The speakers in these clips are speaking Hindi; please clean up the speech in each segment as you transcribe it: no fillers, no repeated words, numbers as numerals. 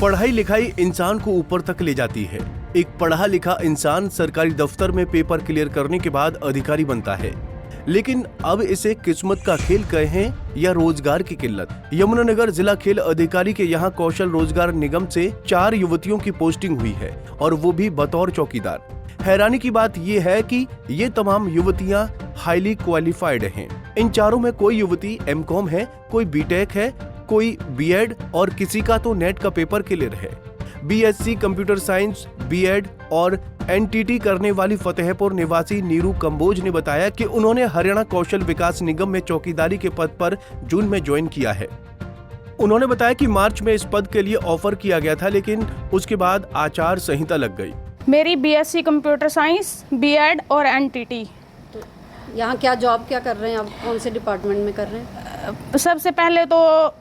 पढ़ाई लिखाई इंसान को ऊपर तक ले जाती है। एक पढ़ा लिखा इंसान सरकारी दफ्तर में पेपर क्लियर करने के बाद अधिकारी बनता है, लेकिन अब इसे किस्मत का खेल कहें या रोजगार की किल्लत। यमुनानगर जिला खेल अधिकारी के यहाँ कौशल रोजगार निगम से 4 युवतियों की पोस्टिंग हुई है और वो भी बतौर चौकीदार। हैरानी की बात ये है कि ये तमाम युवतियां हाईली क्वालिफाइड हैं। इन चारों में कोई युवती एमकॉम है, कोई बीटेक है, कोई बीएड और किसी का तो नेट का पेपर क्लियर है। बीएससी कंप्यूटर साइंस, बीएड और एनटीटी करने वाली फतेहपुर निवासी नीरू कंबोज ने बताया कि उन्होंने हरियाणा कौशल विकास निगम में चौकीदारी के पद पर जून में ज्वाइन किया है। उन्होंने बताया कि मार्च में इस पद के लिए ऑफर किया गया था, लेकिन उसके बाद आचार संहिता लग गई। मेरी बीएससी कंप्यूटर साइंस, बीएड और एनटीटी। तो यहाँ क्या जॉब क्या कर रहे हैं आप, कौन से डिपार्टमेंट में कर रहे हैं? सबसे पहले तो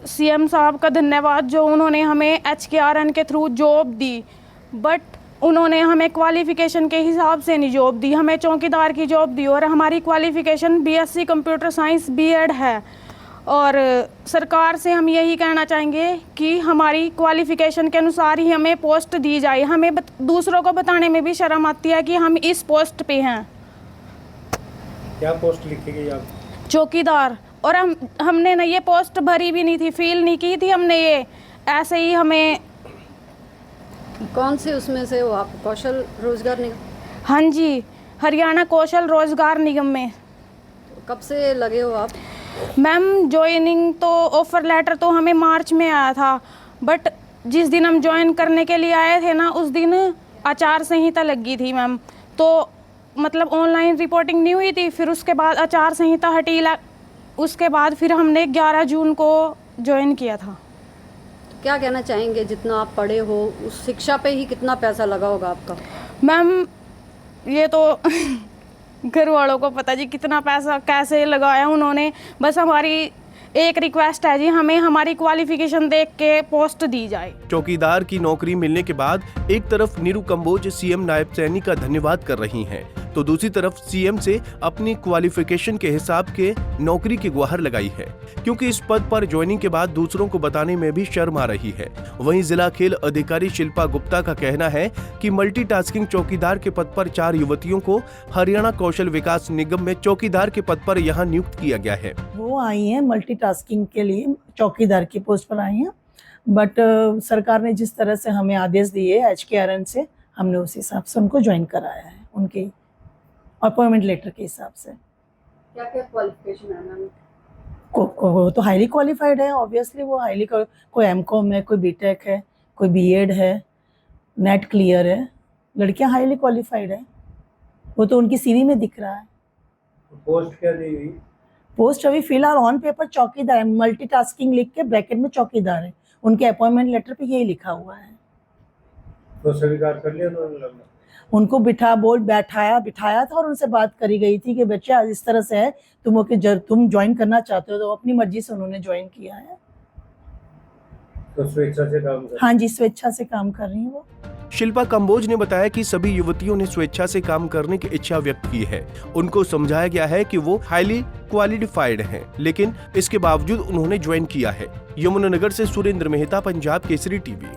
सीएम साहब का धन्यवाद, जो उन्होंने हमें HKRN के थ्रू जॉब दी, बट उन्होंने हमें क्वालिफिकेशन के हिसाब से नहीं जॉब दी, हमें चौकीदार की जॉब दी और हमारी qualification BSc computer science, BEd है। और सरकार से हम यही कहना चाहेंगे कि हमारी क्वालिफिकेशन के अनुसार ही हमें पोस्ट दी जाए। हमें दूसरों को बताने में भी शर्म आती है कि हम इस पोस्ट पे हैं। क्या पोस्ट लिखी गई आप? चौकीदार। और हमने ना ये पोस्ट भरी भी नहीं थी, फील नहीं की थी हमने, ये ऐसे ही हमें। कौन से उसमें से हो आप? कौशल रोजगार निगम? हाँ जी, हरियाणा कौशल रोजगार निगम में। तो कब से लगे हो आप? मैम ज्वाइनिंग तो ऑफर लेटर तो हमें मार्च में आया था, बट जिस दिन हम ज्वाइन करने के लिए आए थे ना, उस दिन आचार संहिता लगी थी मैम। तो मतलब ऑनलाइन रिपोर्टिंग नहीं हुई थी, फिर उसके बाद आचार संहिता हटी, उसके बाद फिर हमने 11 जून को ज्वाइन किया था। तो क्या कहना चाहेंगे, जितना आप पढ़े हो उस शिक्षा पे ही कितना पैसा लगा होगा आपका? मैम ये तो घर वालों को पता जी कितना पैसा कैसे लगाया उन्होंने। बस हमारी एक रिक्वेस्ट है जी, हमें हमारी क्वालिफिकेशन देख के पोस्ट दी जाए। चौकीदार की नौकरी मिलने के बाद एक तरफ नीरू कंबोज सीएम नायब सैनी का धन्यवाद कर रही हैं, तो दूसरी तरफ सीएम से अपनी क्वालिफिकेशन के हिसाब के नौकरी की गुहार लगाई है, क्योंकि इस पद पर ज्वाइनिंग के बाद दूसरों को बताने में भी शर्म आ रही है। वहीं जिला खेल अधिकारी शिल्पा गुप्ता का कहना है कि मल्टीटास्किंग चौकीदार के पद पर 4 युवतियों को हरियाणा कौशल विकास निगम में चौकीदार के पद पर यहाँ नियुक्त किया गया है। वो आई हैं मल्टीटास्किंग के लिए, चौकीदार की पोस्ट पर आई हैं, बट सरकार ने जिस तरह से हमें आदेश दिए HKRN से, हमने उस हिसाब से उनको ज्वाइन कराया है, उनके अपॉइंटमेंट लेटर के हिसाब से। क्या क्या क्वालिफिकेशन है मैम? वो तो हाईली क्वालिफाइड है, ऑब्वियसली वो हाईली, कोई एमकॉम है, कोई बीटेक है, कोई बीएड है, नेट क्लियर है। लड़कियां हाईली क्वालिफाइड है, वो तो उनकी सीवी में दिख रहा है। पोस्ट क्या दी हुई? पोस्ट अभी फिलहाल ऑन पेपर चौकीदार है, मल्टीटास्किंग लिख के ब्रैकेट में चौकीदार है, उनके अपॉइंटमेंट लेटर पे यही लिखा हुआ है। तो स्वीकार कर लिया उन्होंने? उनको बिठाया था और उनसे बात करी गई थी कि बच्चा इस तरह से है, तुम ज्वाइन करना चाहते हो, तो अपनी मर्जी से उन्होंने ज्वाइन किया है। तो स्वेच्छा से काम कर? हाँ जी, स्वेच्छा से काम कर रही है वो। शिल्पा कंबोज ने बताया कि सभी युवतियों ने स्वेच्छा से काम करने की इच्छा व्यक्त की है। उनको समझाया गया है कि वो हाईली क्वालिफाइड हैं, लेकिन इसके बावजूद उन्होंने ज्वाइन किया है। यमुनानगर से सुरेंद्र मेहता, पंजाब केसरी टीवी।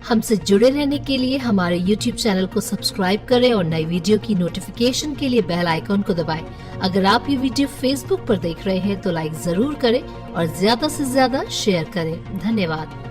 हमसे जुड़े रहने के लिए हमारे YouTube चैनल को सब्सक्राइब करें और नई वीडियो की नोटिफिकेशन के लिए बेल आइकॉन को दबाएं। अगर आप ये वीडियो Facebook पर देख रहे हैं तो लाइक जरूर करें और ज्यादा से ज्यादा शेयर करें। धन्यवाद।